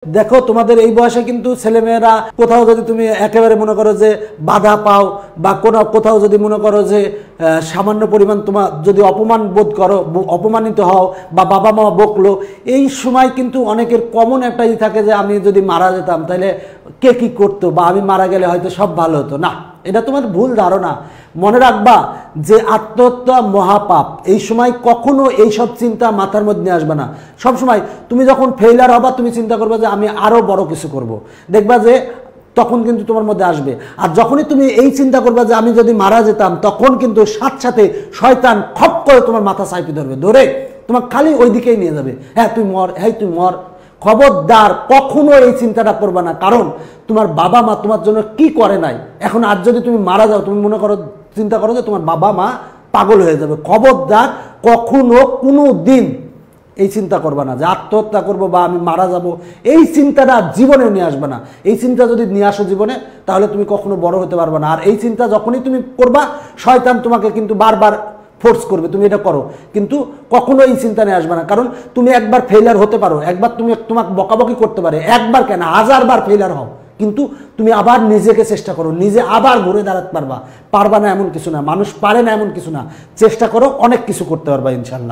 দেখো তোমাদের এই বয়সে কিন্তু ছেলেমেয়েরা কোথাও যদি তুমি একেবারে মনে করো যে বাধা পাও বা কোথাও যদি মনে করো যে সামান্য পরিমাণ তোমার যদি অপমান বোধ করো, অপমানিত হও বা বাবা মা বকলো, এই সময় কিন্তু অনেকের কমন একটা ই থাকে যে আমি যদি মারা যেতাম তাহলে কে কি করতো বা আমি মারা গেলে হয়তো সব ভালো হতো। না, এটা তোমার ভুল ধারণা। মনে রাখবা যে আত্মহত্যা মহাপাপ। এই সময় কখনো এইসব চিন্তা মাথার মধ্যে আসবে না। সব সময় তুমি যখন ফেইলার হবা তুমি চিন্তা করবে যে আমি আরো বড় কিছু করব, দেখবা যে তখন কিন্তু তোমার মধ্যে আসবে। আর যখনই তুমি এই চিন্তা করবে যে আমি যদি মারা যেতাম, তখন কিন্তু সাথে শয়তান খপ করে তোমার মাথা চাপি ধরবে, ধরে তোমার খালি ওই দিকেই নিয়ে যাবে। হ্যাঁ তুই মর, হ্যাঁ তুই মর। খবরদার কখনো এই চিন্তাটা করবে না, কারণ তোমার বাবা মা তোমার জন্য কি করে নাই। এখন আর যদি তুমি মারা যাও, তুমি মনে করো চিন্তা করো যে তোমার বাবা মা পাগল হয়ে যাবে। খবরদার কখনো কোনো দিন এই চিন্তা করবে না যে আত্মহত্যা করবো বা আমি মারা যাব। এই চিন্তাটা জীবনে নিয়ে আসবে না। এই চিন্তা যদি নিয়ে আসো জীবনে, তাহলে তুমি কখনো বড় হতে পারবে না। আর এই চিন্তা যখনই তুমি করবা, শয়তান তোমাকে কিন্তু বারবার ফোর্স করবে তুমি এটা করো, কিন্তু কখনো এই চিন্তা নিয়ে আসবে না। কারণ তুমি একবার ফেইলার হতে পারো, একবার তুমি তোমাকে বকাবকি করতে পারে, একবার কেন 1000 বার ফেইলার হও, কিন্তু তুমি আবার নিজেকে চেষ্টা করো, নিজে আবার ঘুরে দাঁড়াতে পারবা। পারবা না এমন কিছু না, মানুষ পারে না এমন কিছু না। চেষ্টা করো, অনেক কিছু করতে পারবা ইনশাল্লাহ।